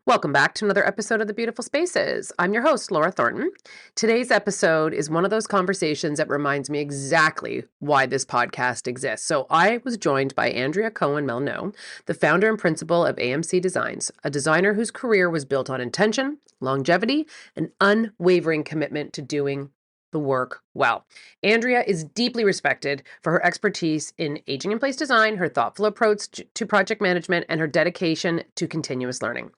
Welcome back to another episode of The Beautiful Spaces. I'm your host, Laura Thornton. Today's episode is one of those conversations that reminds me exactly why this podcast exists. So I was joined by Andria Cowan Molyneaux, the founder and principal of AMC Designs, a designer whose career was built on intention, longevity, and unwavering commitment to doing the work well. Andria is deeply respected for her expertise in aging in place design, her thoughtful approach to project management, and her dedication to continuous learning.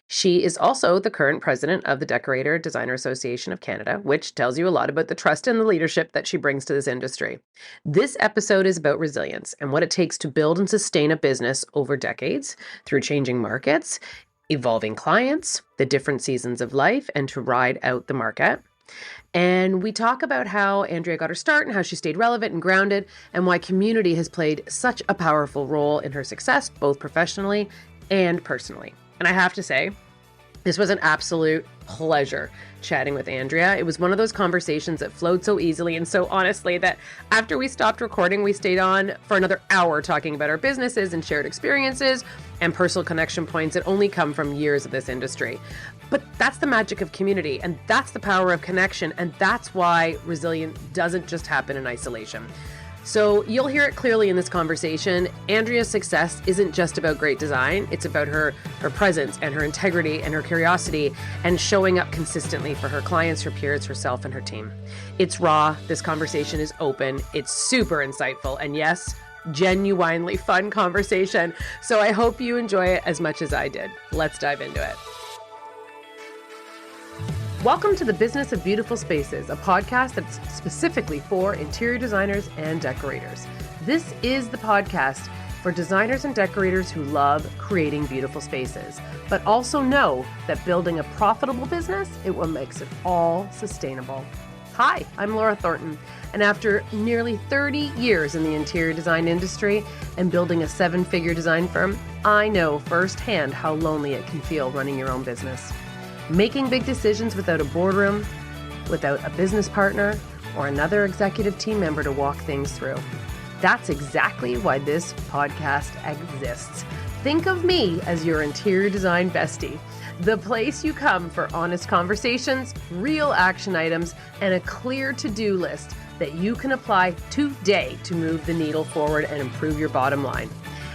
She is also the current president of the Decorator Designer Association of Canada, which tells you a lot about the trust and the leadership that she brings to this industry. This episode is about resilience and what it takes to build and sustain a business over decades through changing markets, evolving clients, the different seasons of life, and to ride out the market. And we talk about how Andria got her start and how she stayed relevant and grounded, and why community has played such a powerful role in her success, both professionally and personally. And I have to say, this was an absolute pleasure chatting with Andria. It was one of those conversations that flowed so easily and so honestly that after we stopped recording, we stayed on for another hour talking about our businesses and shared experiences and personal connection points that only come from years of this industry. But that's the magic of community, and that's the power of connection, and that's why resilience doesn't just happen in isolation. So you'll hear it clearly in this conversation. Andria's success isn't just about great design. It's about her presence and her integrity and her curiosity and showing up consistently for her clients, her peers, herself, and her team. It's raw. This conversation is open. It's super insightful. And yes, genuinely fun conversation. So I hope you enjoy it as much as I did. Let's dive into it. Welcome to the Business of Beautiful Spaces, a podcast that's specifically for interior designers and decorators. This is the podcast for designers and decorators who love creating beautiful spaces, but also know that building a profitable business, it what makes it all sustainable. Hi, I'm Laura Thornton, and after nearly 30 years in the interior design industry and building a 7-figure design firm, I know firsthand how lonely it can feel running your own business. Making big decisions without a boardroom, without a business partner, or another executive team member to walk things through. That's exactly why this podcast exists. Think of me as your interior design bestie, the place you come for honest conversations, real action items, and a clear to-do list that you can apply today to move the needle forward and improve your bottom line.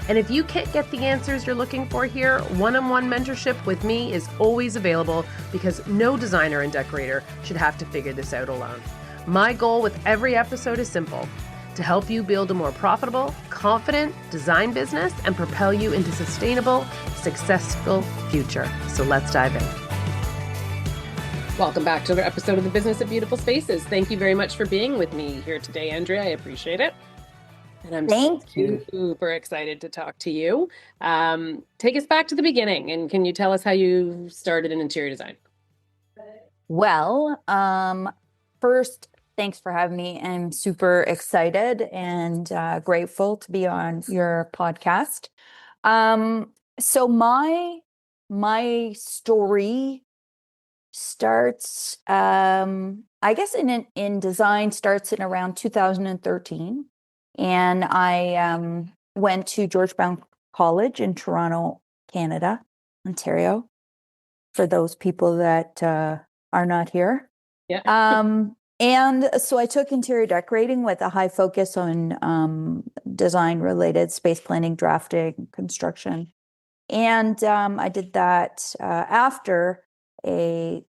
And if you can't get the answers you're looking for here, one-on-one mentorship with me is always available because no designer and decorator should have to figure this out alone. My goal with every episode is simple: to help you build a more profitable, confident design business and propel you into sustainable, successful future. So let's dive in. Welcome back to another episode of the Business of Beautiful Spaces. Thank you very much for being with me here today, Andria. I appreciate it. And I'm super excited to talk to you. Take us back to the beginning, and can you tell us how you started in interior design? Well, first, thanks for having me. I'm super excited and grateful to be on your podcast. So my story starts, I guess, in design starts in around 2013. And I went to Georgetown College in Toronto, Canada, Ontario, for those people that are not here. Yeah. And so I took interior decorating with a high focus on design-related space planning, drafting, construction. And I did that after a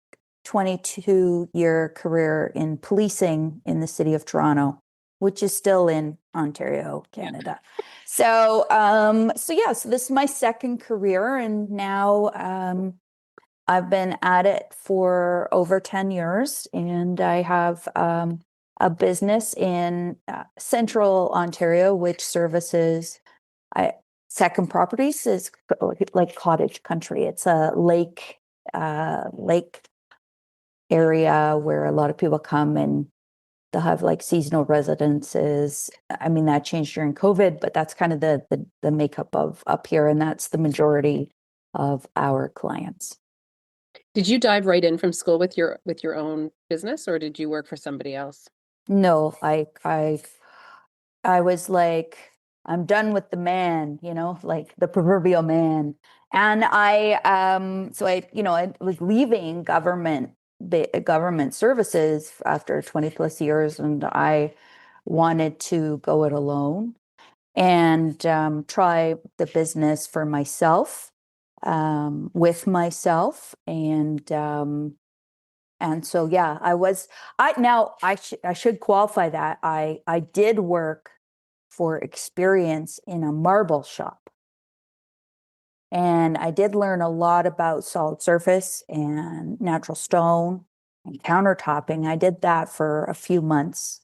22-year career in policing in the city of Toronto, which is still in Ontario, Canada. Yeah. So this is my second career, and now I've been at it for over 10 years, and I have a business in central Ontario, which services second properties. Is like cottage country. It's a lake area where a lot of people come and they'll have like seasonal residences. I mean, that changed during COVID, but that's kind of the makeup of up here. And that's the majority of our clients. Did you dive right in from school with your own business, or did you work for somebody else? No, I was like, I'm done with the man, like the proverbial man. And I was leaving government services after 20 plus years, and I wanted to go it alone and try the business for myself, with myself, and so yeah, I should qualify that I did work for experience in a marble shop. And I did learn a lot about solid surface and natural stone and countertopping. I did that for a few months.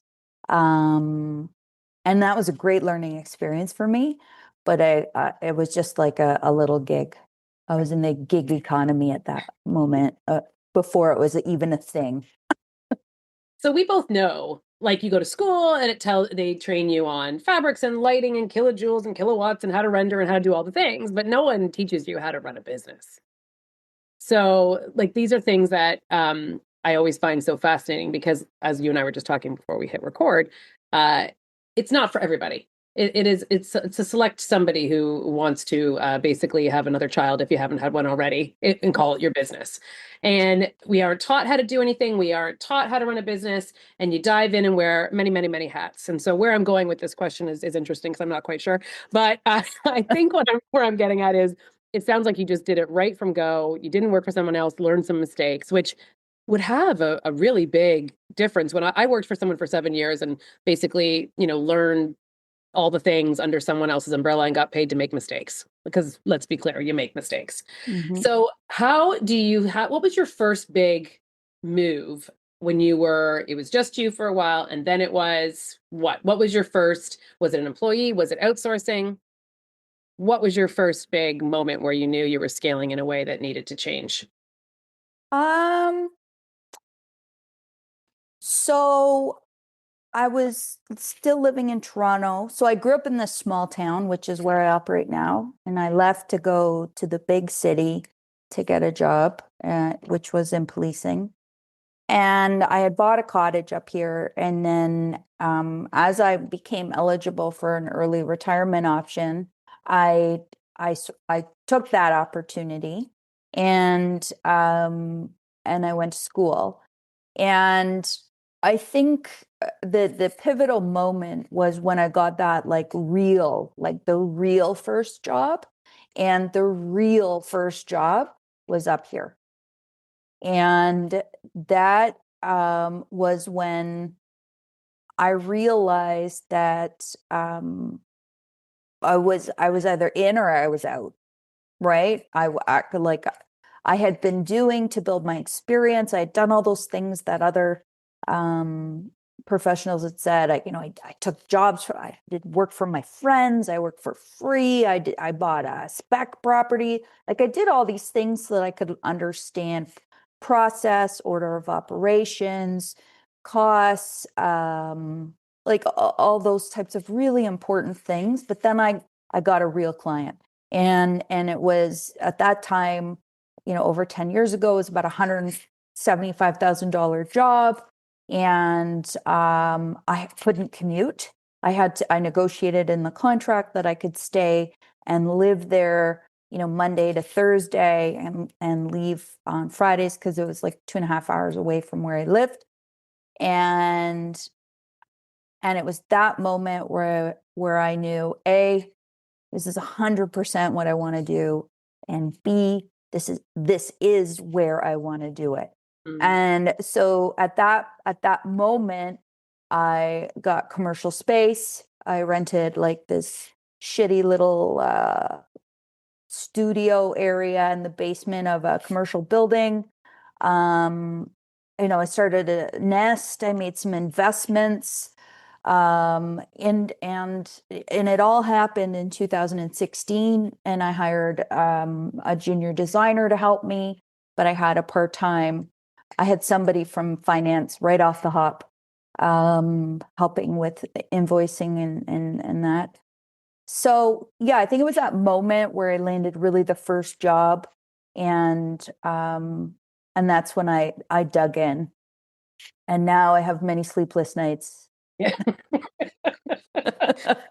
Um, and that was a great learning experience for me. But it was just like a little gig. I was in the gig economy at that moment, before it was even a thing. So we both know, like you go to school and they train you on fabrics and lighting and kilojoules and kilowatts and how to render and how to do all the things, but no one teaches you how to run a business. So like these are things that I always find so fascinating because as you and I were just talking before we hit record, uh, it's not for everybody. It's to select somebody who wants to basically have another child if you haven't had one already and call it your business. And we aren't taught how to do anything. We aren't taught how to run a business, and you dive in and wear many, many, many hats. And so where I'm going with this question is interesting because I'm not quite sure. But I think where I'm getting at is it sounds like you just did it right from go. You didn't work for someone else, learned some mistakes, which would have a really big difference. When I worked for someone for 7 years and basically, learned all the things under someone else's umbrella and got paid to make mistakes. Because let's be clear, you make mistakes. Mhm. So what was your first big move when it was just you for a while and then it was what? What was your first, was it an employee? Was it outsourcing? What was your first big moment where you knew you were scaling in a way that needed to change? Um, so I was still living in Toronto. So I grew up in this small town, which is where I operate now. And I left to go to the big city to get a job, which was in policing. And I had bought a cottage up here. And then as I became eligible for an early retirement option, I I took that opportunity and I went to school. And I think the pivotal moment was when I got that like the real first job. And the real first job was up here. And that was when I realized that I was either in or I was out, right? I had been doing to build my experience. I had done all those things that other um, professionals had said. I took jobs. I did work for my friends. I worked for free. I bought a spec property. Like I did all these things so that I could understand process, order of operations, costs, like all those types of really important things. But then I got a real client, and it was at that time, over 10 years ago, it was about $175,000 job. And I couldn't commute. I negotiated in the contract that I could stay and live there, Monday to Thursday and leave on Fridays because it was like 2.5 hours away from where I lived. And and it was that moment where I knew, A, this is 100% what I want to do, and B, this is where I want to do it. Mm. And so at that moment, I got commercial space. I rented like this shitty little studio area in the basement of a commercial building. Um, I started a nest. I made some investments. And it all happened in 2016. And I hired a junior designer to help me, but I had a part-time. I had somebody from finance right off the hop, helping with invoicing and that. So yeah, I think it was that moment where I landed really the first job, and that's when I dug in, and now I have many sleepless nights. Yeah.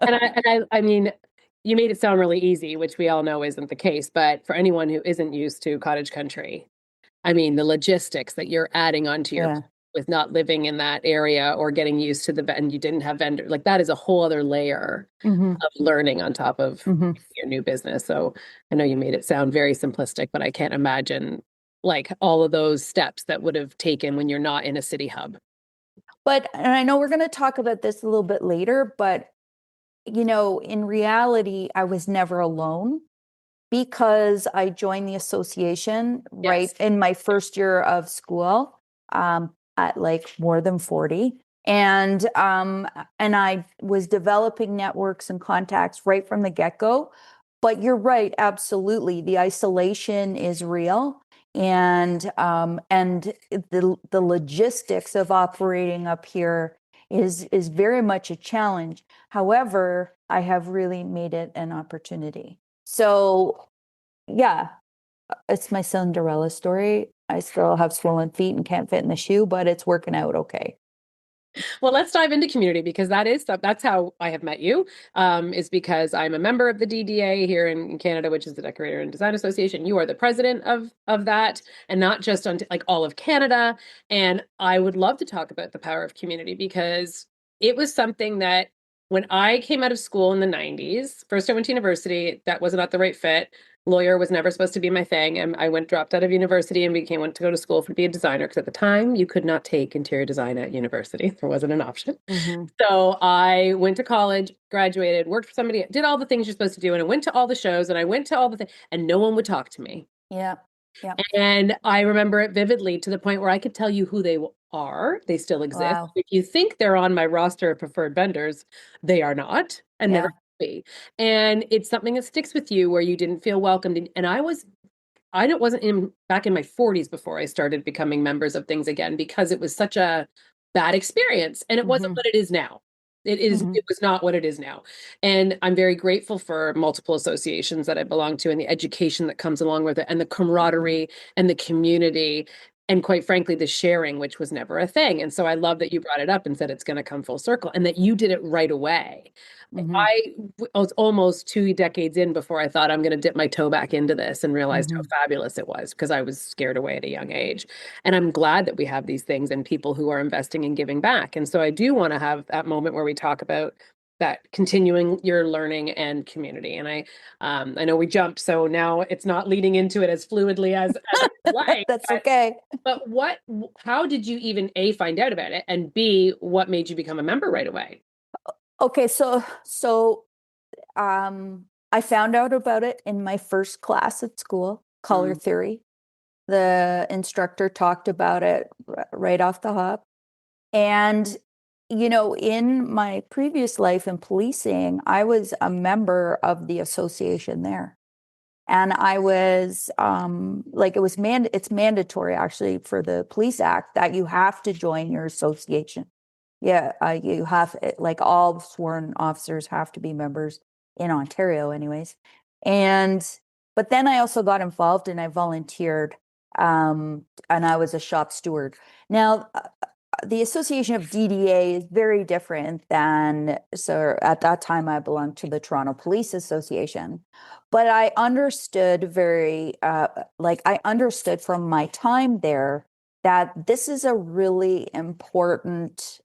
And I mean, you made it sound really easy, which we all know isn't the case. But for anyone who isn't used to cottage country, I mean, the logistics that you're adding onto your Yeah. with not living in that area or getting used to and you didn't have vendor, like that is a whole other layer Hmm. of learning on top of Hmm. your new business. So I know you made it sound very simplistic, but I can't imagine like all of those steps that would have taken when you're not in a city hub. But, and I know we're going to talk about this a little bit later, but in reality, I was never alone because I joined the association right Yes. in my first year of school, at like more than 40. And I was developing networks and contacts right from the get-go. But you're right, absolutely. The isolation is real. And the logistics of operating up here is very much a challenge. However, I have really made it an opportunity. So yeah, it's my Cinderella story. I still have swollen feet and can't fit in the shoe, but it's working out okay. Well, let's dive into community because that's how I have met you. Is because I'm a member of the DDA here in Canada, which is the Decorator and Design Association. You are the president of that, and not just on like all of Canada. And I would love to talk about the power of community because it was something that when I came out of school in the 90s, first I went to university, that was not the right fit. Lawyer was never supposed to be my thing. And I dropped out of university and went to go to school to be a designer because at the time you could not take interior design at university. There wasn't an option. Hmm. So I went to college, graduated, worked for somebody, did all the things you're supposed to do. And I went to all the shows and I went to all the things and no one would talk to me. Yeah. Yeah. And I remember it vividly to the point where I could tell you who they are. They still exist. Wow. If you think they're on my roster of preferred vendors, they are not and never Yeah. will be. And it's something that sticks with you where you didn't feel welcomed. And I wasn't in back in my 40s before I started becoming members of things again because it was such a bad experience and it wasn't Hmm. what it is now. Hmm. It was not what it is now. And I'm very grateful for multiple associations that I belong to and the education that comes along with it and the camaraderie and the community and quite frankly the sharing, which was never a thing. And so I love that you brought it up and said it's going to come full circle and that you did it right away. Hmm. I was almost 2 decades in before I thought I'm going to dip my toe back into this and realized how Hmm. fabulous it was because I was scared away at a young age. And I'm glad that we have these things and people who are investing and giving back. And so I do want to have that moment where we talk about that continuing your learning and community. And I know we jumped, so now it's not leading into it as fluidly as I would like. That's okay. But how did you even A, find out about it, and B, what made you become a member right away? Okay, I found out about it in my first class at school, color Mm. theory. The instructor talked about it right off the hop. And, in my previous life in policing, I was a member of the association there. And I was like, it's mandatory actually for the Police Act that you have to join your association. Yeah, you have like all sworn officers have to be members in Ontario, anyways. And but then I also got involved and I volunteered, and I was a shop steward. Now, the association of DDA is very different than, so at that time I belonged to the Toronto Police Association, but I understood I understood from my time there that this is a really important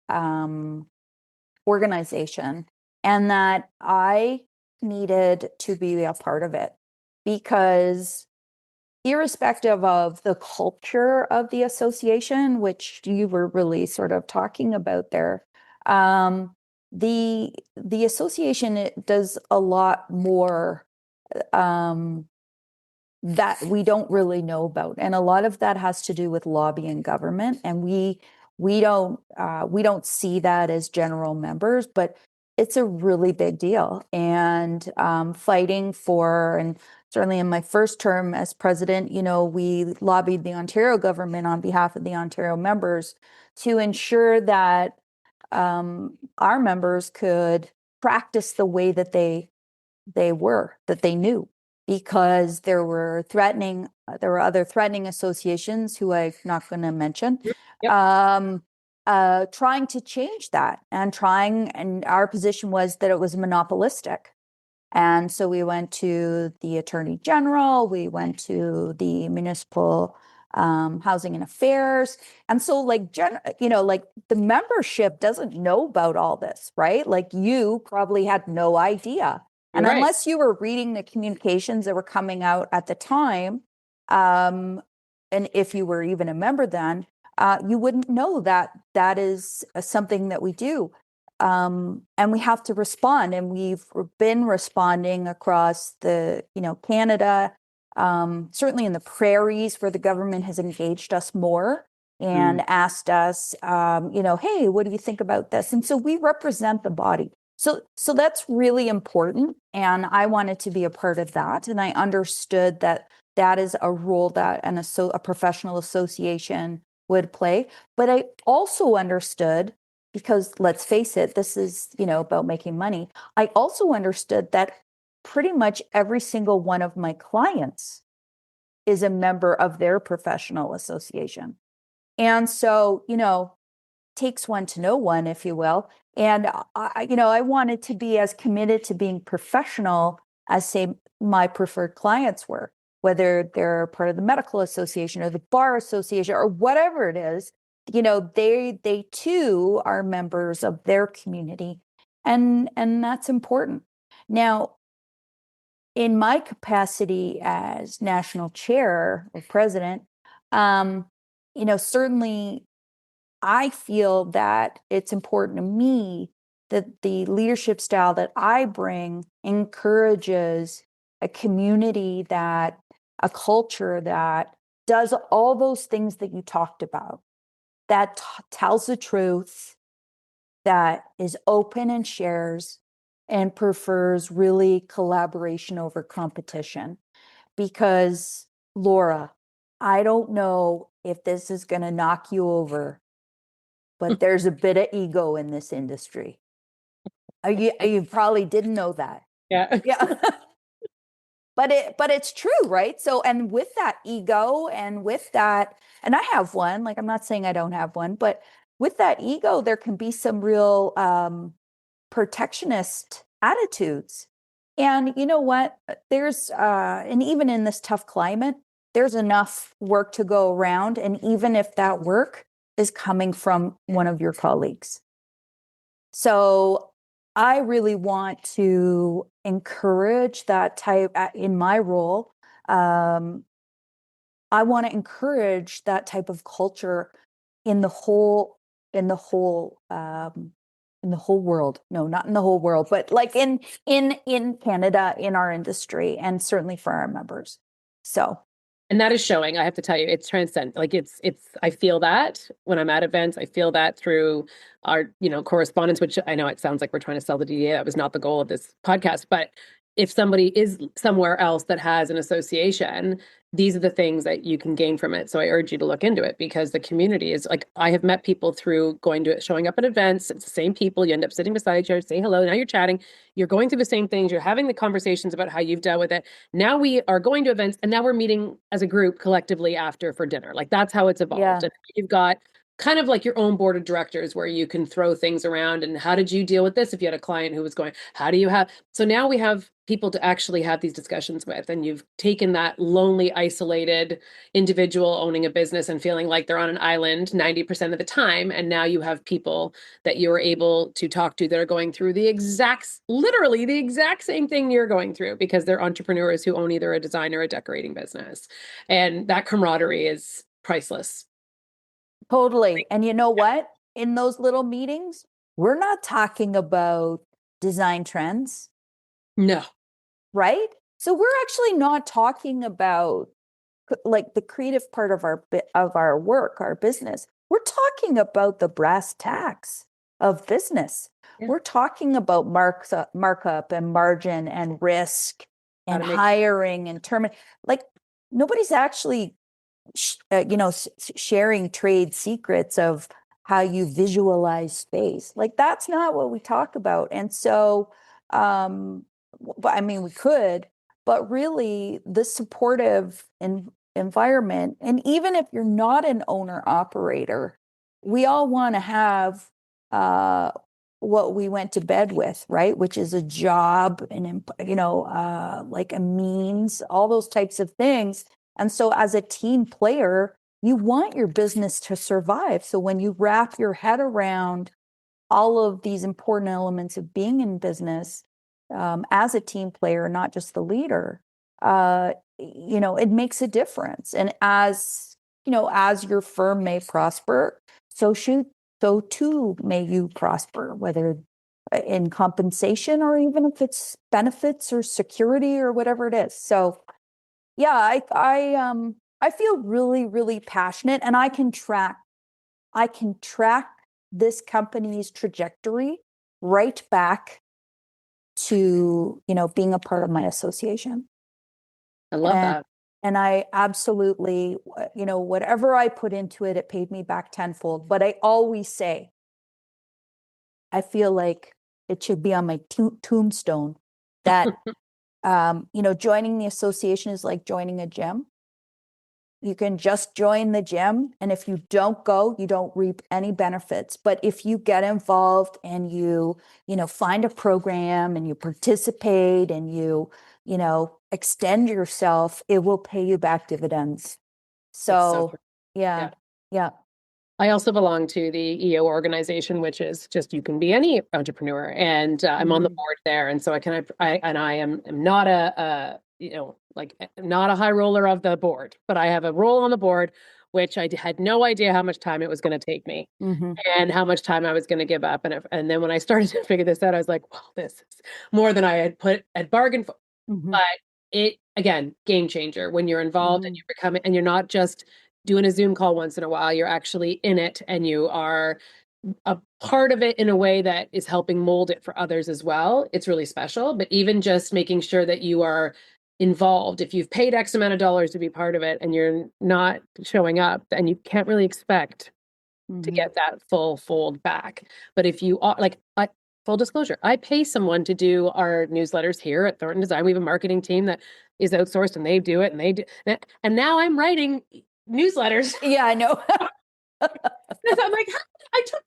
organization and that I needed to be a part of it because irrespective of the culture of the association, which you were really sort of talking about there, um, the association it does a lot more um, that we don't really know about, and a lot of that has to do with lobbying government, and we don't see that as general members, but it's a really big deal. And fighting for, and certainly in my first term as president, we lobbied the Ontario government on behalf of the Ontario members to ensure that our members could practice the way that that they knew, because there were other threatening associations who I'm not going to mention, Yep. um, trying to change that and our position was that it was monopolistic. And so we went to the Attorney General, we went to the Municipal Housing and Affairs. And so like, like the membership doesn't know about all this, right? Like you probably had no idea. You're And right. unless you were reading the communications that were coming out at the time, and if you were even a member then, you wouldn't know that that is something that we do. And we have to respond, and we've been responding across the, Canada, certainly in the prairies where the government has engaged us more and asked us, hey, what do you think about this? And so we represent the body. So that's really important. And I wanted to be a part of that. And I understood that that is a role that a professional association would play. But I also understood, because let's face it, this is, about making money. I also understood that pretty much every single one of my clients is a member of their professional association. And so, takes one to know one, if you will. And I wanted to be as committed to being professional as, say, my preferred clients were, whether they're part of the medical association or the bar association or whatever it is. They too are members of their community, and that's important. Now, in my capacity as national chair or president, certainly I feel that it's important to me that the leadership style that I bring encourages a community a culture that does all those things that you talked about, that tells the truth, that is open and shares, and prefers really collaboration over competition. Because, Laura, I don't know if this is going to knock you over, but there's a bit of ego in this industry. You probably didn't know that. Yeah. Yeah. But it's true, right? So, and with that ego and with that, and I have one, like, I'm not saying I don't have one, but with that ego, there can be some real protectionist attitudes. And you know what? And even in this tough climate, there's enough work to go around. And even if that work is coming from one of your colleagues. So I really want to encourage that type in my role. I want to encourage that type of culture in the whole, in the whole, in the whole world. No, not in the whole world, but like in Canada, in our industry, and certainly for our members. So. And that is showing, I have to tell you, it's transcendent. Like I feel that when I'm at events, I feel that through our, correspondence, which I know it sounds like we're trying to sell the DDA. That was not the goal of this podcast, but if somebody is somewhere else that has an association, these are the things that you can gain from it. So I urge you to look into it, because the community is like, I have met people through showing up at events. It's the same people. You end up sitting beside each other, say hello. Now you're chatting. You're going through the same things. You're having the conversations about how you've dealt with it. Now we are going to events, and now we're meeting as a group collectively after for dinner. Like, that's how it's evolved. Yeah. And you've got kind of like your own board of directors where you can throw things around. And how did you deal with this? If you had a client who was going, how do you have? So now we have people to actually have these discussions with, and you've taken that lonely, isolated individual owning a business and feeling like they're on an island 90% of the time. And now you have people that you're able to talk to that are going through literally the exact same thing you're going through, because they're entrepreneurs who own either a design or a decorating business. And that camaraderie is priceless. Totally. And you know what? In those little meetings, we're not talking about design trends, No. right? So we're actually not talking about like the creative part of our work, our business. We're talking about the brass tacks of business. Yeah. We're talking about markup and margin and risk and hiring and like nobody's actually sharing trade secrets of how you visualize space. Like, that's not what we talk about. And so, but I mean, we could, but really the supportive environment, and even if you're not an owner operator, we all want to have what we went to bed with, right? Which is a job and, like a means, all those types of things. And so as a team player, you want your business to survive. So when you wrap your head around all of these important elements of being in business, as a team player, not just the leader, it makes a difference. And as your firm may prosper, so too may you prosper, whether in compensation or even if it's benefits or security or whatever it is. So yeah, I feel really, really passionate, and I can track this company's trajectory right back to, being a part of my association. I love And that. and I absolutely, whatever I put into it, it paid me back tenfold. But I always say, I feel like it should be on my tombstone that, joining the association is like joining a gym. You can just join the gym, and if you don't go, you don't reap any benefits. But if you get involved and find a program and you participate and extend yourself, it will pay you back dividends. It's so So true. yeah, Yeah. yeah. I also belong to the EO organization, which is just you can be any entrepreneur, and I'm on the Mhm. board there, and so I am not not a high roller of the board, but I have a role on the board, which had no idea how much time it was going to take me Mhm. and how much time I was going to give up, and then when I started to figure this out, I was like, well, this is more than I had bargained for, Mhm. but it again, game changer when you're involved and Mhm. you become and you're not just doing a Zoom call once in a while, you're actually in it and you are a part of it in a way that is helping mold it for others as well. It's really special, but even just making sure that you are involved. If you've paid X amount of dollars to be part of it and you're not showing up, then you can't really expect to Mhm. get that full fold back. But if you are full disclosure, I pay someone to do our newsletters here at Thornton Design. We have a marketing team that is outsourced and they do it and they do. And now I'm writing newsletters. Yeah, I know. I'm like, I took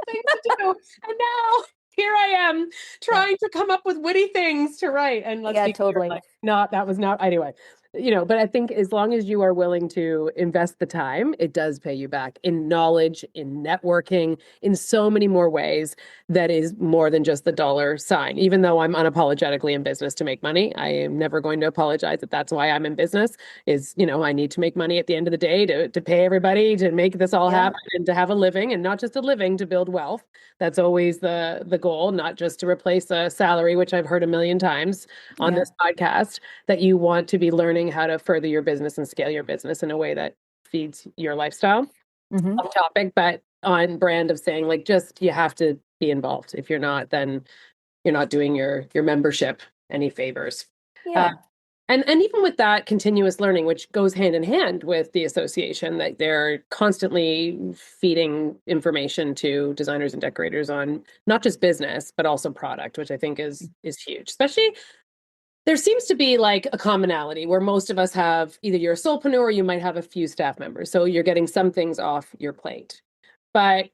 things to do. And now here I am Yeah. trying to come up with witty things to write. And let's Yeah, be clear, totally. that was not, anyway, but I think as long as you are willing to invest the time, it does pay you back in knowledge, in networking, in so many more ways that is more than just the dollar sign. Even though I'm unapologetically in business to make money, I am never going to apologize that that's why I'm in business I need to make money at the end of the day to pay everybody, to make this all Yeah. happen and to have a living and not just a living, to build wealth. That's always the goal, not just to replace a salary, which I've heard a million times on Yeah. this podcast, that you want to be learning how to further your business and scale your business in a way that feeds your lifestyle. Mhm. Off topic, but on brand of saying just you have to be involved. If you're not, then you're not doing your membership any favors. Uh, Yeah. and even with that continuous learning, which goes hand in hand with the association, that they're constantly feeding information to designers and decorators on not just business, but also product, which I think is huge. Especially there seems to be like a commonality where most of us have either you're a solopreneur or you might have a few staff members. So you're getting some things off your plate. But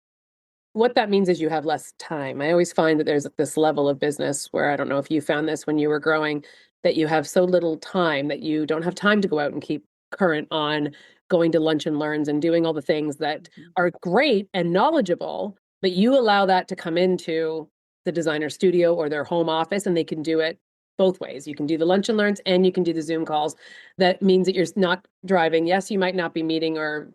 what that means is you have less time. I always find that there's this level of business where I don't know if you found this when you were growing, that you have so little time that you don't have time to go out and keep current on going to lunch and learns and doing all the things that Mhm. are great and knowledgeable, but you allow that to come into the designer studio or their home office and they can do it both ways. You can do the lunch and learns and you can do the Zoom calls. That means that you're not driving. Yes, you might not be meeting or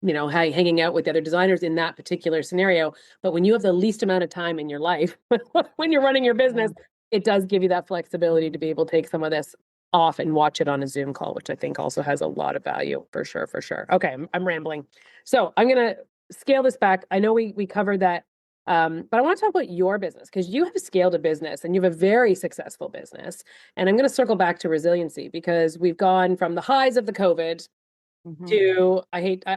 hanging out with the other designers in that particular scenario. But when you have the least amount of time in your life, when you're running your Yeah. business, it does give you that flexibility to be able to take some of this off and watch it on a Zoom call, which I think also has a lot of value for sure, for sure. Okay, I'm rambling. So I'm going to scale this back. I know we covered that. But I want to talk about your business because you have scaled a business and you have a very successful business. And I'm going to circle back to resiliency because we've gone from the highs of the COVID Mhm. to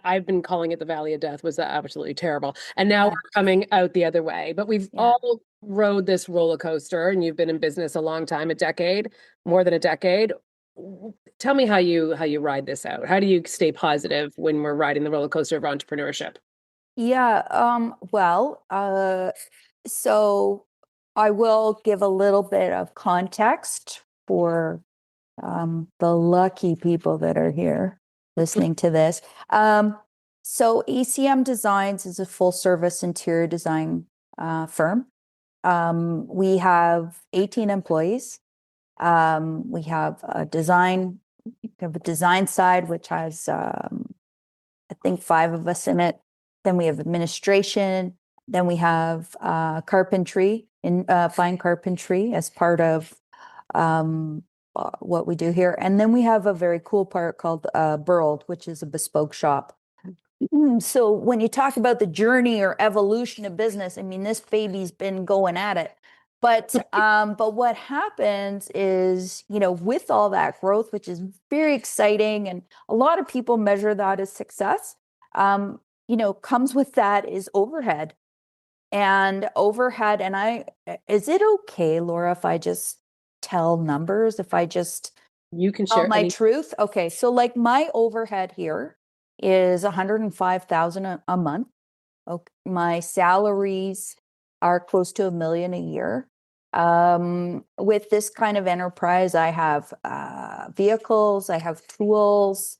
I've been calling it the valley of death, was absolutely terrible, and now Yeah. we're coming out the other way, but we've Yeah. all rode this roller coaster, and you've been in business a long time, a decade, more than a decade. Tell me how you ride this out. How do you stay positive when we're riding the roller coaster of entrepreneurship? Yeah. Well, So I will give a little bit of context for the lucky people that are here listening to this. So ACM Designs is a full service interior design firm. We have 18 employees. We have a design side, which has, I think, 5 of us in it. Then we have administration. Then we have carpentry, fine carpentry as part of what we do here. And then we have a very cool part called Burled, which is a bespoke shop. So when you talk about the journey or evolution of business, I mean, this baby's been going at it. But what happens is, with all that growth, which is very exciting, and a lot of people measure that as success, comes with that is overhead. And overhead, is it okay, Laura, if I just tell numbers, if I just You can tell share my any. truth? Okay, so like my overhead here is 105,000 a month. Okay, my salaries are close to $1 million a year. With this kind of enterprise, I have vehicles, I have tools.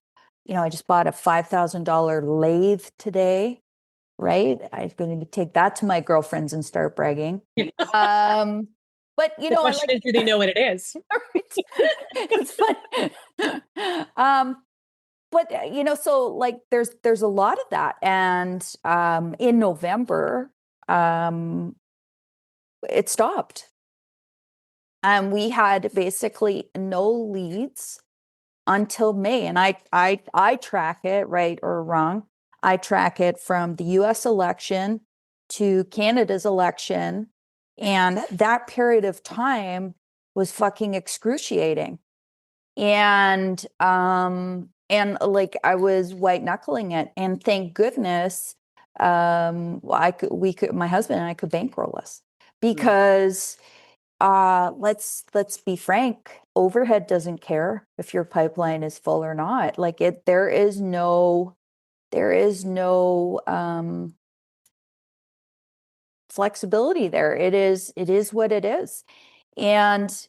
I just bought a $5,000 lathe today, right? I'm going to take that to my girlfriends and start bragging. But The question is, do they know what it is? it's fun. But so like there's a lot of that, and in November, it stopped, and we had basically no leads until May. And I track it, right or wrong. I track it from the US election to Canada's election. And that period of time was fucking excruciating. And like I was white knuckling it. And thank goodness, my husband and I could bankroll us, because let's be frank, overhead doesn't care if your pipeline is full or not. Like there is no flexibility there. It is what it is. And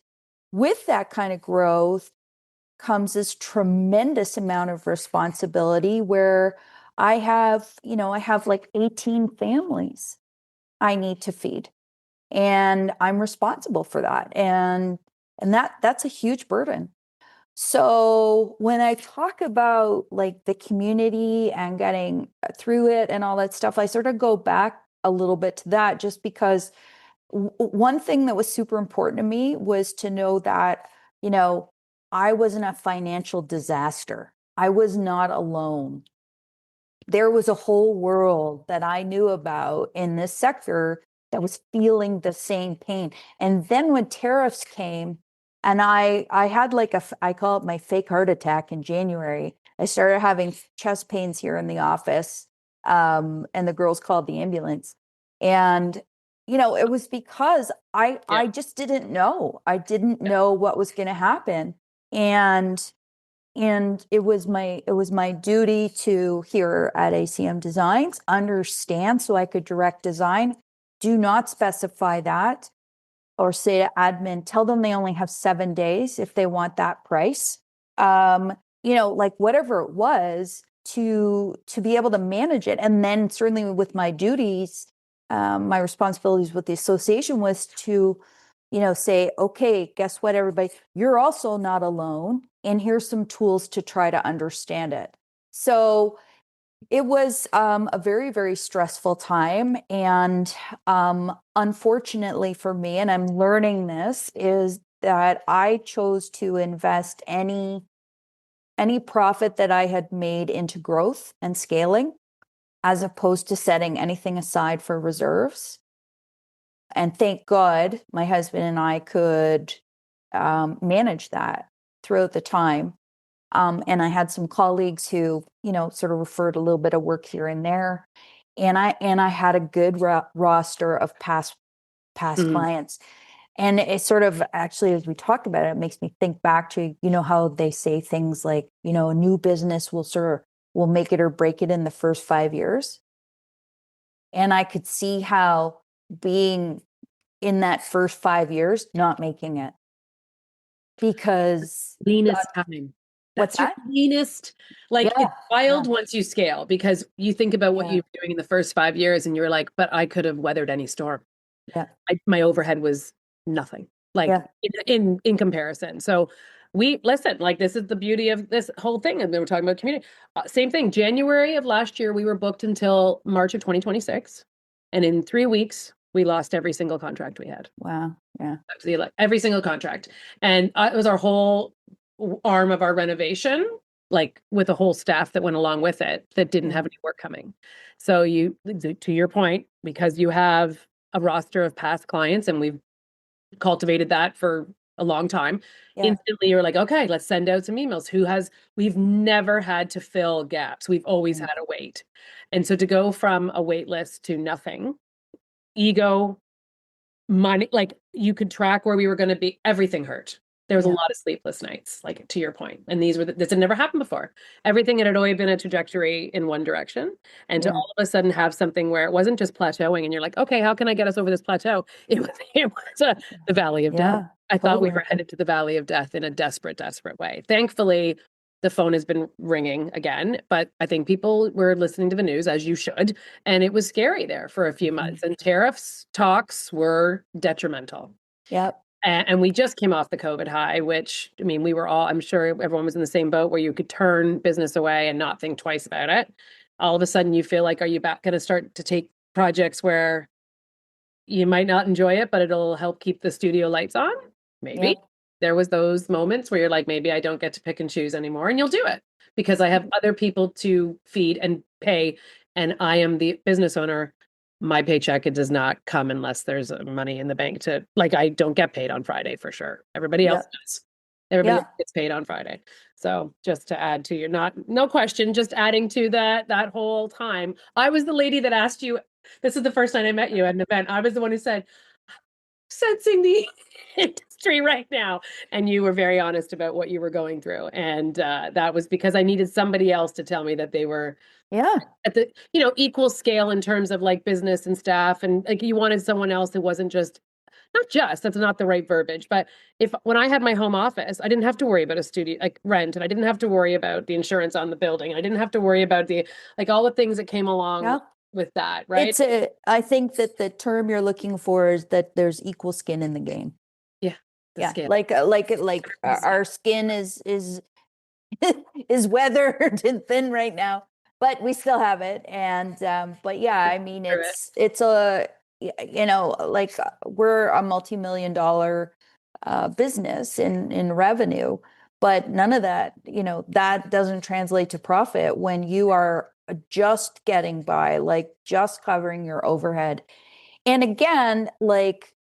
with that kind of growth comes this tremendous amount of responsibility, where I have like 18 families I need to feed, and I'm responsible for that. And that's a huge burden. So when I talk about like the community and getting through it and all that stuff, I sort of go back a little bit to that, just because one thing that was super important to me was to know that, I wasn't a financial disaster. I was not alone. There was a whole world that I knew about in this sector that was feeling the same pain. And then when tariffs came, and I had like I call it my fake heart attack in January. I started having chest pains here in the office, and the girls called the ambulance. And it was because I just didn't know. I didn't know what was going to happen. And it was my duty to, here at ACM Designs, understand so I could direct design. Do not specify that, or say to admin, tell them they only have 7 days if they want that price. Like whatever it was, to be able to manage it. And then certainly with my duties, my responsibilities with the association was to say, okay, guess what, everybody, you're also not alone, and here's some tools to try to understand it. So it was a very, very stressful time. And unfortunately for me, and I'm learning this, is that I chose to invest any profit that I had made into growth and scaling, as opposed to setting anything aside for reserves. And thank God my husband and I could manage that throughout the time. And I had some colleagues who, sort of referred a little bit of work here and there. And I had a good roster of past clients. And it sort of, actually, as we talked about it, it makes me think back to, how they say things like, a new business will make it or break it in the first 5 years. And I could see how being in that first 5 years, not making it because Leanest time. what's That's your that? leanest. Like Yeah, it's wild yeah, once you scale because you think about what yeah, you're doing in the first 5 years and you're like, but I could have weathered any storm. yeah, My overhead was nothing, like yeah, in comparison. So we listen, like this is the beauty of this whole thing. And we were talking about community. Same thing. January of last year, we were booked until March of 2026. And in 3 weeks, we lost every single contract we had. wow, yeah, Every single contract. And it was our whole arm of our renovation, like with a whole staff that went along with it that didn't yeah, have any work coming. So you, to your point, because you have a roster of past clients and we've cultivated that for a long time, yeah, instantly you're like, okay, let's send out some emails. We've never had to fill gaps. We've always yeah, had a wait. And so to go from a wait list to nothing, ego, money, like you could track where we were going to be, everything hurt. There was a yeah, lot of sleepless nights, like to your point. And this had never happened before. Everything had always been a trajectory in one direction. And to yeah, all of a sudden have something where it wasn't just plateauing and you're like, okay, how can I get us over this plateau? It was the valley of death. yeah, I thought we totally. were headed to the valley of death in a desperate, desperate way. Thankfully, the phone has been ringing again, but I think people were listening to the news, as you should, and it was scary there for a few Mhm. months. And tariffs talks were detrimental. Yep, And we just came off the COVID high, which, I mean, we were all, I'm sure everyone was in the same boat where you could turn business away and not think twice about it. All of a sudden, you feel like, are you back going to start to take projects where you might not enjoy it, but it'll help keep the studio lights on? Maybe. yep, There was those moments where you're like, maybe I don't get to pick and choose anymore, and you'll do it because I have other people to feed and pay, and I am the business owner. My paycheck, it does not come unless there's money in the bank to, like, I don't get paid on Friday for sure. Everybody else yep, does. Everybody yeah, else gets paid on Friday. So just to add to your, not, no question, just adding to that whole time. I was the lady that asked you, this is the first time I met you at an event. I was the one who said, sensing the industry right now. And you were very honest about what you were going through. And that was because I needed somebody else to tell me that they were yeah, at the, equal scale in terms of like business and staff. And like you wanted someone else who wasn't just, not just, that's not the right verbiage, but when I had my home office, I didn't have to worry about a studio, like rent, and I didn't have to worry about the insurance on the building. I didn't have to worry about like all the things that came along yeah. with that, right? I think that the term you're looking for is that there's equal skin in the game. Yeah, the Yeah, scale. like our skin is is weathered and thin right now, but we still have it. And but yeah, I mean, it's a like we're a multi-million-dollar business in revenue, but none of that, that doesn't translate to profit when you are just getting by, like just covering your overhead. And again, like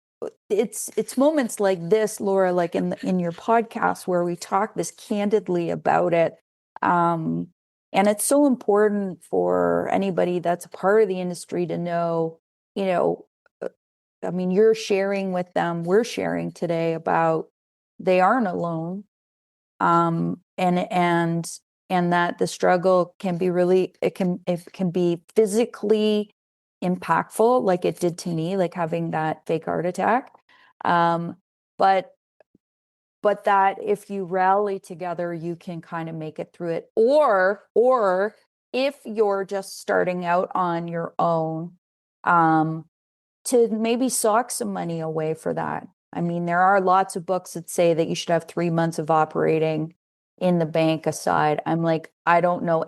it's moments like this, Laura, like in your podcast where we talk this candidly about it. And it's so important for anybody that's a part of the industry to know, you know, uh, I mean, you're sharing with them, we're sharing today about they aren't alone. And that the struggle can be really, it can be physically impactful, like it did to me, like having that fake heart attack. Um, but that if you rally together, you can kind of make it through it. Or if you're just starting out on your own, um, to maybe sock some money away for that. I mean, there are lots of books that say that you should have 3 months of operating in the bank aside. I'm like, I don't know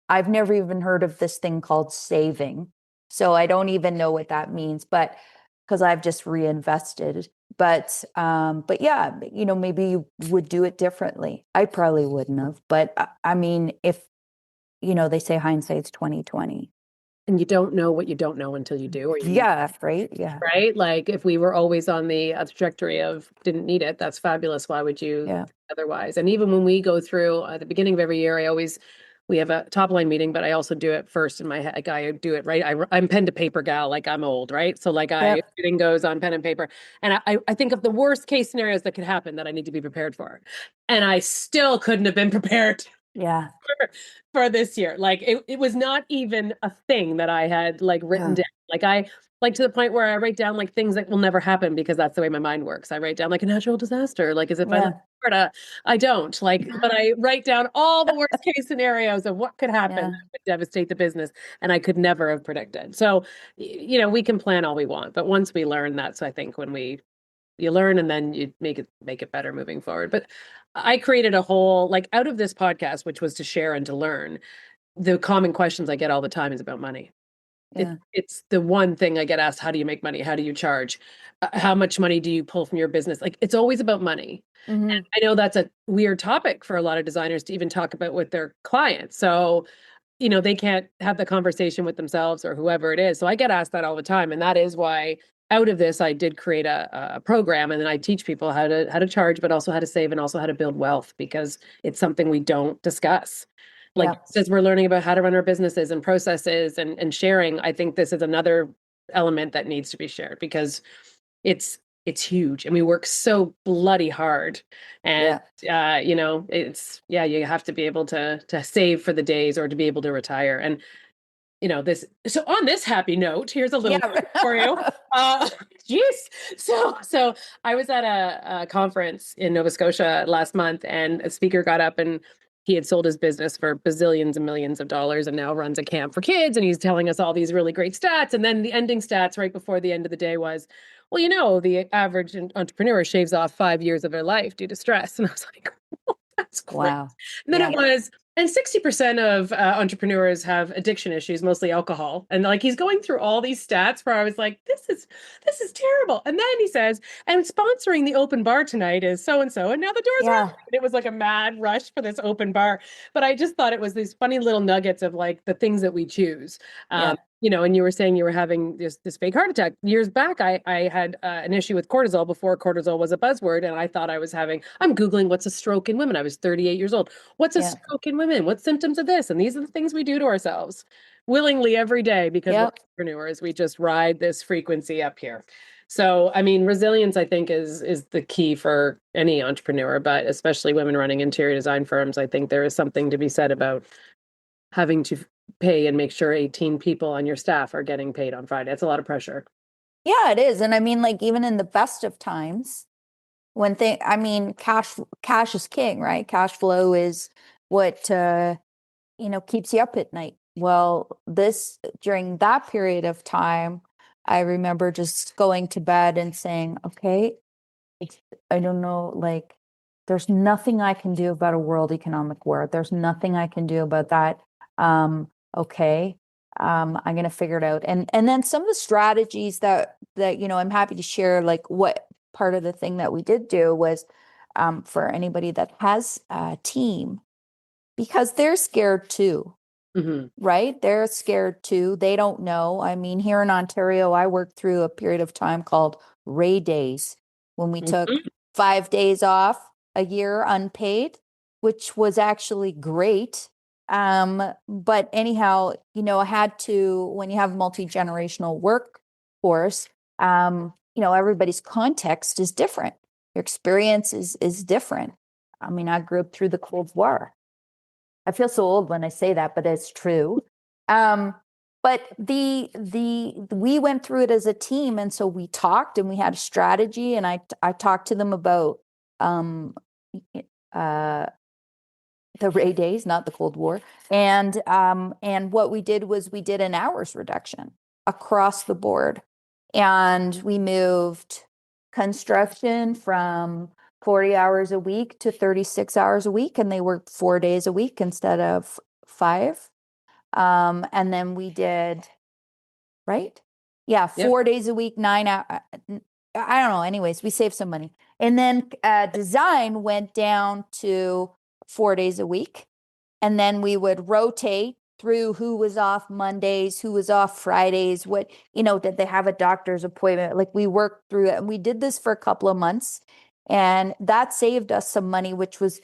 I've never even heard of this thing called saving. So I don't even know what that means, but because I've just reinvested. But yeah, maybe you would do it differently. I probably wouldn't have, but I mean, if they say hindsight's 2020. And you don't know what you don't know until you do, or Yeah, right. Yeah. right? Like if we were always on the trajectory of didn't need it, that's fabulous. Why would you Yeah. otherwise? And even when we go through at the beginning of every year, we have a top line meeting, but I also do it first in my head. Like I do it, right? I'm pen to paper gal, like I'm old, right? So like Yep. everything goes on pen and paper. And I think of the worst case scenarios that could happen that I need to be prepared for. And I still couldn't have been prepared Yeah. for this year. Like it was not even a thing that I had like written Yeah. down. Like to the point where I write down like things that will never happen because that's the way my mind works. I write down like a natural disaster, like as if I live Yeah. in Florida. I don't like, but I write down all the worst case scenarios of what could happen Yeah. that would devastate the business, and I could never have predicted. So, we can plan all we want, but once we learn, that's I think when you learn and then you make it better moving forward. But I created a whole like out of this podcast, which was to share and to learn. The common questions I get all the time is about money. Yeah. It's the one thing I get asked, how do you make money? How do you charge? How much money do you pull from your business? Like it's always about money. And Hmm. I know that's a weird topic for a lot of designers to even talk about with their clients. So, they can't have the conversation with themselves or whoever it is. So I get asked that all the time. And that is why out of this, I did create a program, and then I teach people how to charge, but also how to save and also how to build wealth, because it's something we don't discuss. Like, Yeah. as we're learning about how to run our businesses and processes and sharing, I think this is another element that needs to be shared because it's huge and we work so bloody hard. And Yeah. you have to be able to save for the days or to be able to retire. And this, so on this happy note, here's a little Yeah. for you. uh Geez. So I was at a conference in Nova Scotia last month, and a speaker got up, and he had sold his business for bazillions and millions of dollars and now runs a camp for kids, and he's telling us all these really great stats. And then the ending stats right before the end of the day was, well, the average entrepreneur shaves off 5 years of their life due to stress. And I was like, that's great. Wow. And then it Yeah. was, and 60% of entrepreneurs have addiction issues, mostly alcohol. And like he's going through all these stats where I was like, this is terrible. And then he says, and sponsoring the open bar tonight is so and so, and now the doors are open. Yeah. And it was like a mad rush for this open bar. But I just thought it was these funny little nuggets of like the things that we choose. Yeah. And you were saying you were having this fake heart attack. Years back, I had an issue with cortisol before cortisol was a buzzword, and I thought I'm Googling what's a stroke in women. I was 38 years old. What's a Yeah. stroke in women? What symptoms of this? And these are the things we do to ourselves willingly every day because we're Yep. entrepreneurs. We just ride this frequency up here. So, I mean, resilience, I think, is the key for any entrepreneur, but especially women running interior design firms. I think there is something to be said about having to pay and make sure 18 people on your staff are getting paid on Friday. That's a lot of pressure. Yeah, it is. And I mean, like even in the best of times, I mean, cash is king, right? Cash flow is what keeps you up at night. Well, during that period of time, I remember just going to bed and saying, okay, I don't know, like there's nothing I can do about a world economic war. There's nothing I can do about that. Okay. I'm gonna figure it out. And then some of the strategies that I'm happy to share, like what part of the thing that we did do was for anybody that has a team, because they're scared too. Mm-hmm. Right? They're scared too. They don't know. I mean, here in Ontario, I worked through a period of time called Ray Days, when we took Mm-hmm. 5 days off a year unpaid, which was actually great. But anyhow, I had to, when you have multi-generational workforce, everybody's context is different. Your experience is different. I mean, I grew up through the Cold War. I feel so old when I say that, but it's true. But we went through it as a team, and so we talked and we had a strategy, and I talked to them about uh, the Ray Days, not the Cold War, and what we did was we did an hours reduction across the board, and we moved construction from 40 hours a week to 36 hours a week, and they worked 4 days a week instead of 5. And then we did, right? Yeah, Yep. 4 days a week, 9 hours. I don't know. Anyways, we saved some money. And then design went down to 4 days a week. And then we would rotate through who was off Mondays, who was off Fridays, did they have a doctor's appointment? Like we worked through it. And we did this for a couple of months. And that saved us some money, which was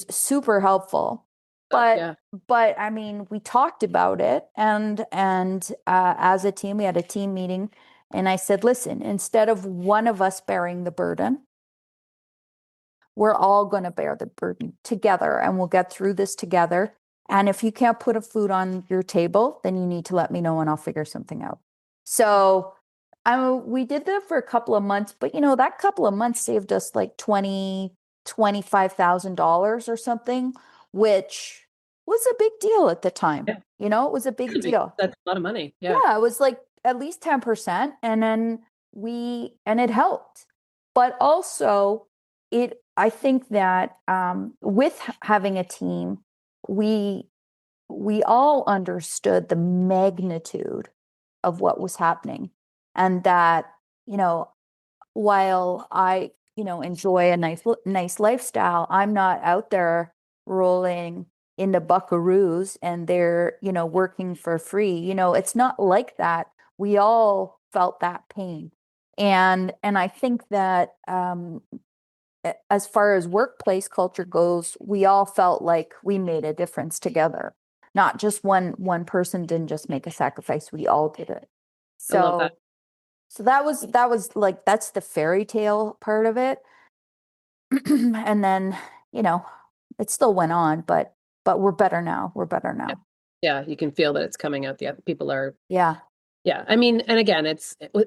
super helpful. Yeah. But I mean, we talked about it, and as a team, we had a team meeting, and I said, listen, instead of one of us bearing the burden, we're all going to bear the burden together, and we'll get through this together. And if you can't put a food on your table, then you need to let me know and I'll figure something out. So we did that for a couple of months, but that couple of months saved us like $25,000 or something, which was a big deal at the time. Yeah. It was a big deal. That's a lot of money. Yeah. Yeah, it was like at least 10%. And then it helped. But also I think that with having a team, we all understood the magnitude of what was happening. And that, while I, enjoy a nice lifestyle, I'm not out there rolling into buckaroos and they're, working for free. It's not like that. We all felt that pain. And I think that as far as workplace culture goes, we all felt like we made a difference together. Not just one person didn't just make a sacrifice, we all did it. I love that. So that was like, that's the fairy tale part of it. And then, it still went on, but we're better now. We're better Yeah. now. Yeah, you can feel that it's coming out. The other people are. Yeah. Yeah. I mean, and again,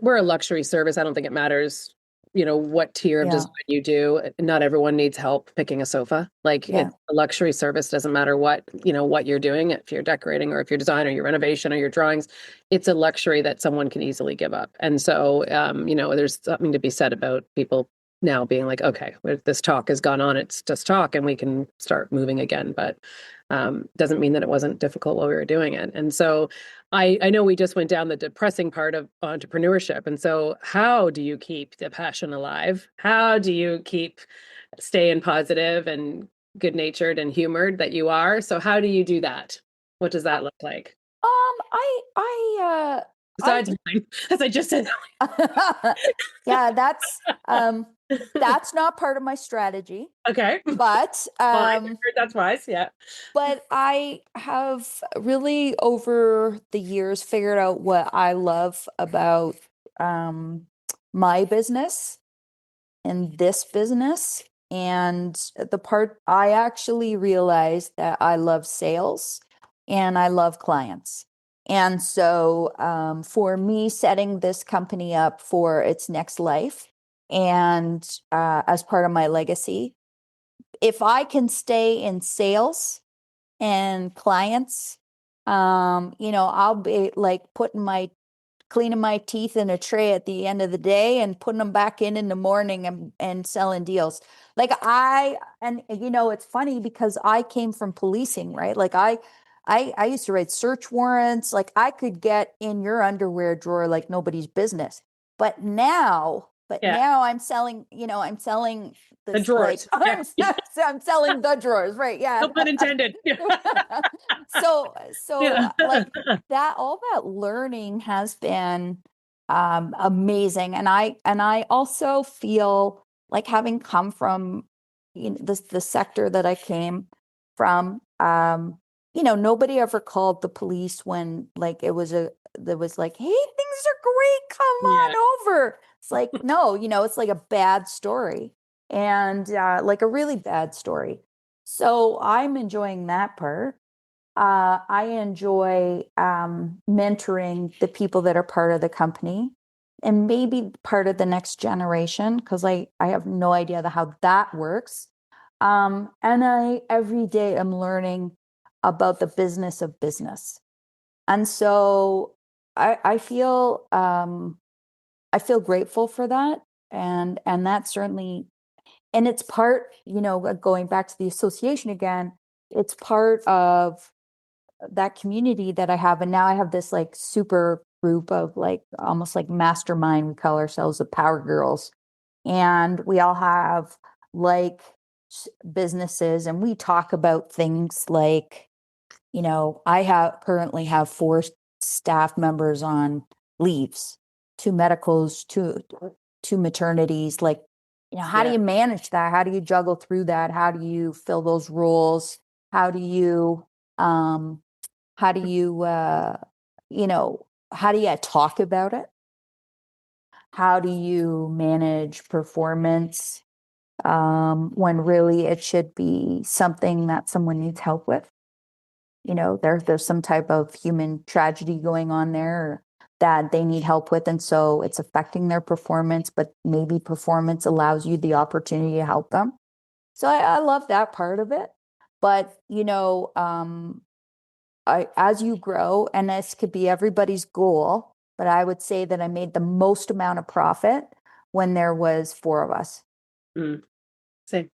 we're a luxury service. I don't think it matters, what tier of Yeah. design you do. Not everyone needs help picking a sofa. Like Yeah. it's a luxury service, doesn't matter what you're doing, if you're decorating or if you're design or your renovation or your drawings, it's a luxury that someone can easily give up. And so, there's something to be said about people now being like, okay, this talk has gone on, it's just talk and we can start moving again. But doesn't mean that it wasn't difficult while we were doing it. And so I know we just went down the depressing part of entrepreneurship. And so how do you keep the passion alive? How do you keep staying positive and good natured and humored that you are? So how do you do that? What does that look like? I Besides mine, as I just said. yeah, that's not part of my strategy. Okay. But That's wise. Yeah. but I have really over the years figured out what I love about my business and this business. And the part I actually realized that I love sales and I love clients. And so for me, setting this company up for its next life and as part of my legacy, if I can stay in sales and clients, I'll be like cleaning my teeth in a tray at the end of the day and putting them back in the morning and selling deals. Like it's funny because I came from policing, right? Like I used to write search warrants. Like I could get in your underwear drawer like nobody's business. Yeah. Now I'm selling The this like drawers. Yeah. I'm selling the drawers, right? Yeah. No pun intended. so Yeah. like that, all that learning has been amazing. And I also feel like, having come from the sector that I came from, nobody ever called the police when like there was like, hey, things are great, come Yeah. on over. It's like, no, it's like a bad story, and like a really bad story. So I'm enjoying that part. I enjoy mentoring the people that are part of the company and maybe part of the next generation, because I have no idea how that works. And I every day am learning about the business of business. And so I feel grateful for that. And that's certainly, and it's part, going back to the association again, it's part of that community that I have. And now I have this like super group of like almost like mastermind. We call ourselves the Power Girls. And we all have like businesses and we talk about things like, I currently have 4 staff members on leaves, 2 medicals, two maternities. Like, how do Yeah. you manage that? How do you juggle through that? How do you fill those roles? How do you um how do you how do you talk about it? How do you manage performance when really it should be something that someone needs help with? there's some type of human tragedy going on there that they need help with. And so it's affecting their performance, but maybe performance allows you the opportunity to help them. So I love that part of it. But, as you grow, and this could be everybody's goal, but I would say that I made the most amount of profit when there was four of us. Same.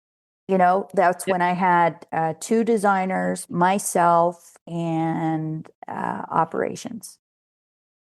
That's Yep. when I had two designers, myself, and operations.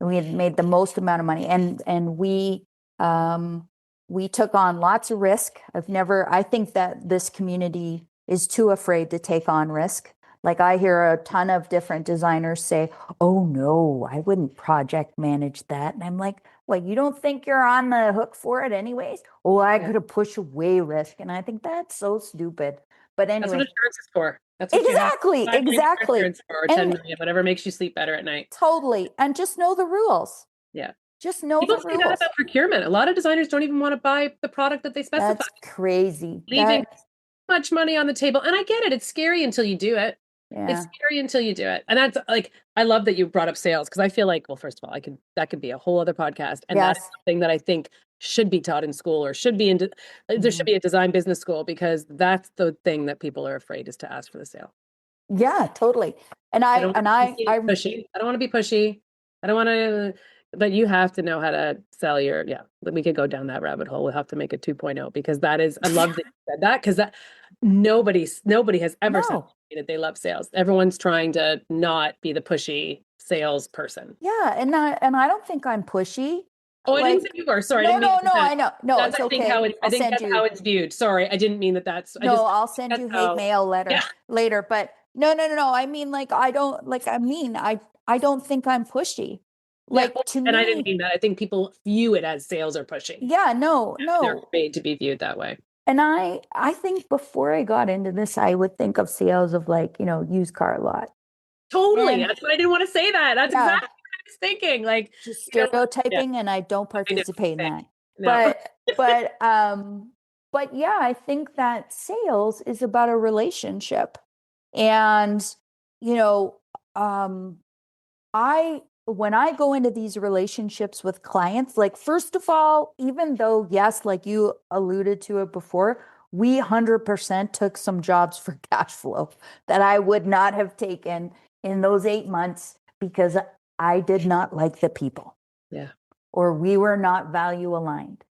We had made the most amount of money, and we took on lots of risk. I think that this community is too afraid to take on risk. Like I hear a ton of different designers say, "Oh no, I wouldn't project manage that." And I'm like, "Well, you don't think you're on the hook for it anyways?" "Oh, I Yeah. could have pushed away risk." And I think that's so stupid. But That's what anyway, insurance is for. That's what you have. exactly, 5 million for exactly. insurance for, or 10 And million, whatever makes you sleep better at night. totally. And just know the rules. Yeah. Just know People the say that rules. about procurement. A lot of designers don't even want to buy the product that they specify, That's crazy. leaving much money on the table. And I get it. It's scary until you do it. It's Yeah. scary until you do it. And that's like, I love that you brought up sales because I feel like, well, first of all, that could be a whole other podcast. And that is Yes. something that I think should be taught in school, or should be there should Mhm. be a design business school, because that's the thing that people are afraid, is to ask for the sale. Yeah, totally. And I I don't and want to I be I pushy. I don't want to be pushy. I don't want to, but you have to know how to sell your, yeah, we could go down that rabbit hole. We'll have to make it 2.0, because that is, I love that you said that, because that nobody has ever said no. that they love sales. Everyone's trying to not be the pushy salesperson. Yeah, and I don't think I'm pushy. Oh, I didn't say Like, you were. Sorry, I no, didn't mean no, it no, that. I know. No, That's, it's I think, okay. I I'll think send that's how you. it's viewed. Sorry, I didn't mean that. No, I'll send That's you hate how. mail Yeah, later. But no, no, no, no. I mean, like, I don't think I'm pushy. yeah. Like to And I didn't me, mean that. I think people view it as sales are pushing. yeah, no, They're no. afraid to be viewed that way. And I think before I got into this, I would think of sales of like, used car lot. Totally. And That's why I didn't want to say that. That's yeah, exactly what I was thinking. Like, just you know, yeah, stereotyping, and I don't I know. participate in Same. that. No. But but um but yeah, I think that sales is about a relationship. And you know, um I when I go into these relationships with clients, like first of all, even though yes, like you alluded to it before, we 100% took some jobs for cash flow that I would not have taken in those 8 months because I did not like the people Yeah. or we were not value aligned.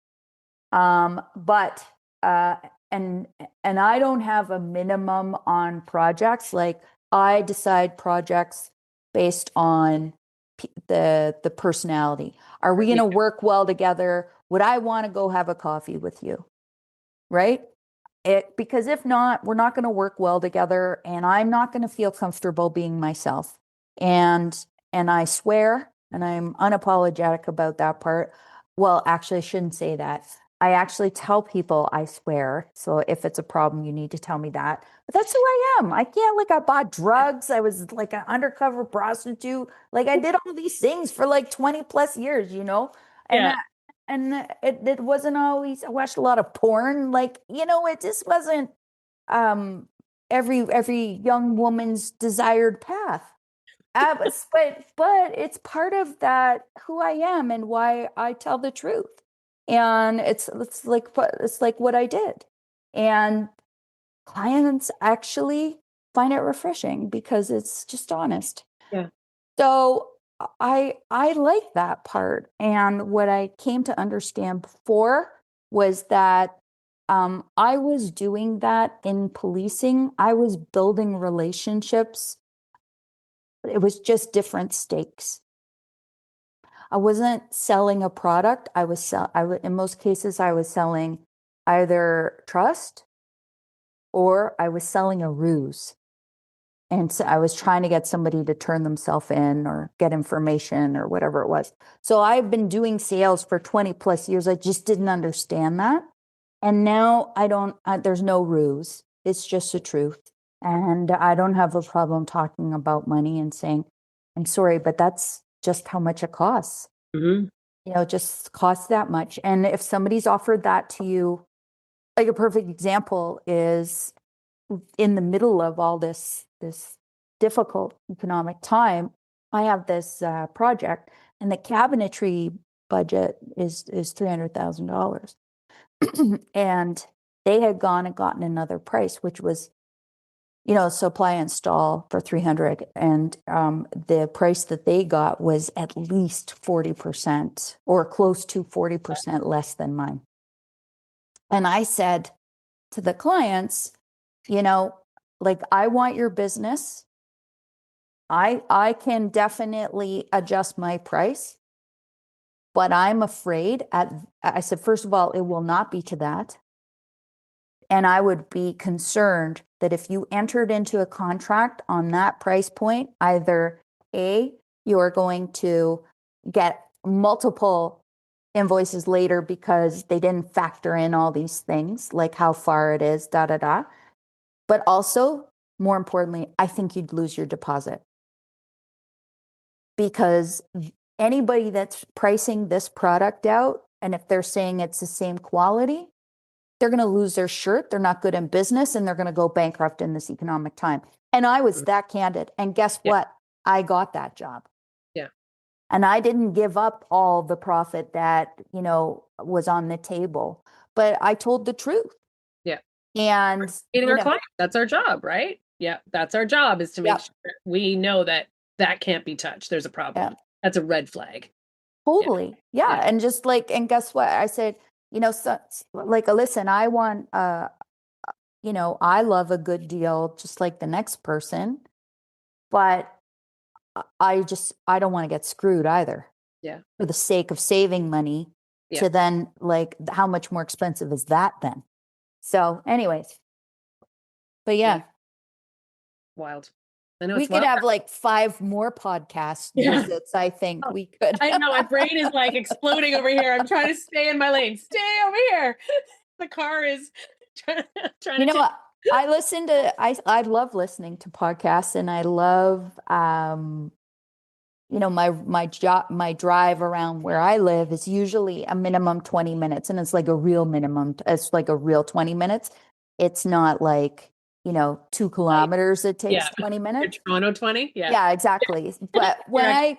But and I don't have a minimum on projects. Like I decide projects based on the personality. Are we going to work well together? Would I want to go have a coffee with you? Right? Because if not, we're not going to work well together, and I'm not going to feel comfortable being myself. And I swear, and I'm unapologetic about that part. Well, actually, I shouldn't say that. I actually tell people I swear. So if it's a problem, you need to tell me that. But that's who I am. I can't, like, I bought drugs. I was like an undercover prostitute. Like I did all these things for like 20 plus years, And Yeah. it wasn't always, I watched a lot of porn. Like, it just wasn't um every young woman's desired path. But it's part of that who I am and why I tell the truth. And it's like what I did. And clients actually find it refreshing because it's just honest. Yeah. So I like that part. And what I came to understand before was that I was doing that in policing. I was building relationships. It was just different stakes. I wasn't selling a product. In most cases, I was selling either trust or I was selling a ruse. And so I was trying to get somebody to turn themselves in or get information or whatever it was. So I've been doing sales for 20 plus years. I just didn't understand that. And now I don't, there's no ruse. It's just the truth. And I don't have a problem talking about money and saying, I'm sorry, but that's just how much it costs. Mm-hmm. It just costs that much. And if somebody's offered that to you, like a perfect example is in the middle of all this difficult economic time, I have this project, and the cabinetry budget is $300,000. And they had gone and gotten another price, which was, supply install for 300. And the price that they got was at least 40% or close to 40% less than mine. And I said to the clients, like, I want your business. I can definitely adjust my price, but I'm afraid I said, first of all, it will not be to that. And I would be concerned that if you entered into a contract on that price point, either A, you are going to get multiple invoices later because they didn't factor in all these things, like how far it is, da, da, da. But also, more importantly, I think you'd lose your deposit. Because anybody that's pricing this product out, and if they're saying it's the same quality, they're going to lose their shirt. They're not good in business, and they're going to go bankrupt in this economic time. And I was that candid. And guess what? I got that job. Yeah. And I didn't give up all the profit that, was on the table, but I told the truth. Yeah. And our clients, that's our job, right? Yeah. That's our job, is to make sure we know that can't be touched. There's a problem. That's a red flag. Totally. Yeah. And just like, and guess what? I said, listen, I want, I love a good deal just like the next person, but I don't want to get screwed either. Yeah. For the sake of saving money to then, like, how much more expensive is that then? So anyways, but yeah. Wild. I know we could have like 5 more podcast visits. I think we could. I know my brain is like exploding over here. I'm trying to stay in my lane. Stay over here. The car is trying to. I listen to. I love listening to podcasts, and I love my drive around where I live is usually a minimum 20 minutes, and it's like a real minimum. It's like a real 20 minutes. It's not like 2 kilometers, it takes 20 minutes. Toronto 20. Yeah, exactly. But when I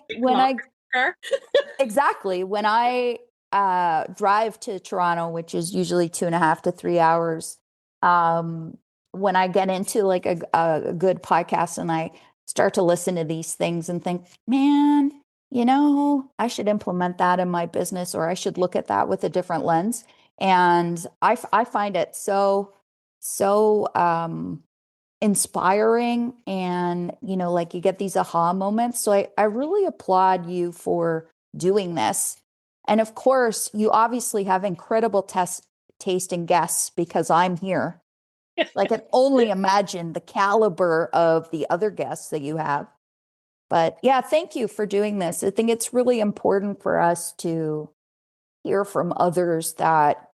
exactly, when I drive to Toronto, which is usually 2.5 to 3 hours, when I get into like a good podcast and I start to listen to these things and think, man, I should implement that in my business, or I should look at that with a different lens. And I find it so inspiring, and like, you get these aha moments. So I really applaud you for doing this. And of course, you obviously have incredible taste in guests, because I'm here. I can only imagine the caliber of the other guests that you have. But yeah, thank you for doing this. I think it's really important for us to hear from others that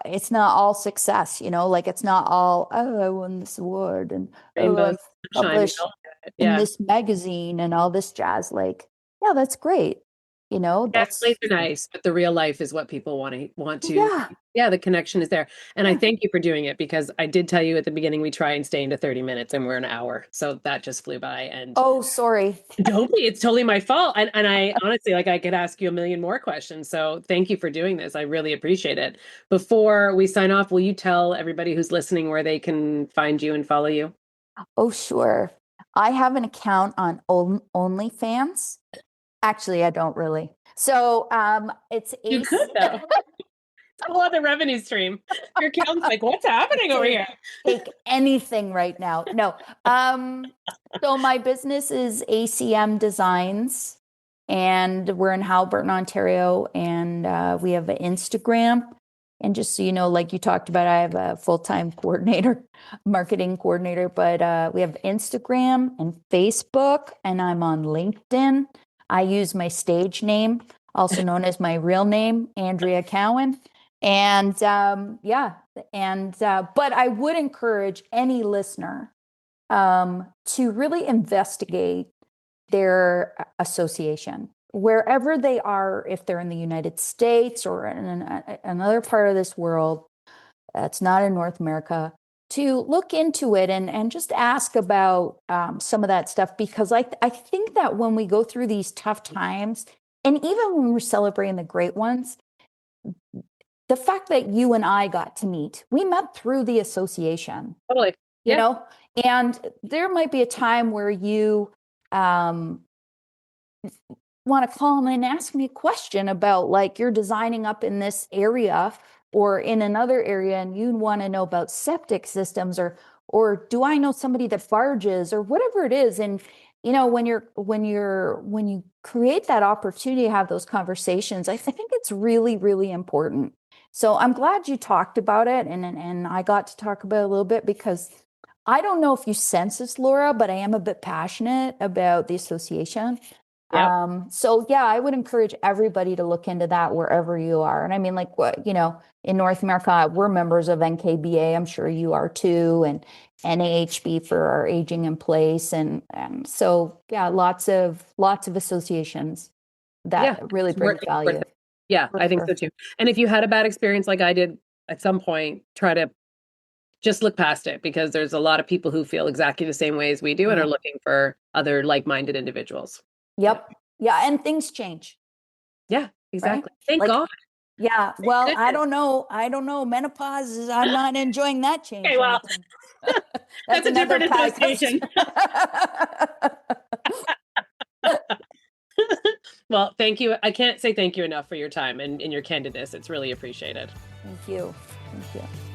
it's not all success, like, it's not all, I won this award, and I'm published in this magazine and all this jazz. Like, yeah, that's great. That's are nice, but the real life is what people want to. Yeah, the connection is there. And I thank you for doing it, because I did tell you at the beginning, we try and stay into 30 minutes, and we're an hour. So that just flew by. And oh, sorry. Don't be, it's totally my fault. And I honestly, like, I could ask you a million more questions. So thank you for doing this. I really appreciate it. Before we sign off, will you tell everybody who's listening where they can find you and follow you? Oh, sure. I have an account on OnlyFans. Actually, I don't really. So it's you could, though. It's a whole other revenue stream. Your accountant's like, what's happening over here? Take anything right now. No. So my business is ACM Designs, and we're in Halberton, Ontario, and we have an Instagram. And just so you know, like you talked about, I have a full-time marketing coordinator, but we have Instagram and Facebook, and I'm on LinkedIn. I use my stage name, also known as my real name, Andria Cowan. And but I would encourage any listener to really investigate their association, wherever they are, if they're in the United States or in another part of this world that's not in North America, to look into it and just ask about some of that stuff, because I think that when we go through these tough times, and even when we're celebrating the great ones, the fact that you and I got to meet, we met through the association, Totally. you Yeah. know, and there might be a time where you want to call me and ask me a question about, like, you're designing up in this area or in another area, and you want to know about septic systems, or do I know somebody that barges, or whatever it is. And when you create that opportunity to have those conversations, I think it's really, really important. So I'm glad you talked about it, and I got to talk about it a little bit, because I don't know if you sense this, Laura, but I am a bit passionate about the association. Yep. So yeah, I would encourage everybody to look into that wherever you are. And I mean, like, what, in North America, we're members of NKBA. I'm sure you are too, and NAHB for our aging in place. And so yeah, lots of associations Yeah. that really It's bring worth value. it. Yeah, For I think sure. so too. And if you had a bad experience like I did at some point, try to just look past it, because there's a lot of people who feel exactly the same way as we do and Yeah. are looking for other like-minded individuals. Yeah. Yep. Yeah. And things change, Yeah, right? exactly. Thank Like, God. yeah. Thank Well, I goodness. don't know. I don't know. Menopause is, I'm not enjoying that Okay, change well, anytime. That's that's a another different podcast. association. Well, thank you. I can't say thank you enough for your time and your candidness. It's really appreciated. Thank you. Thank you.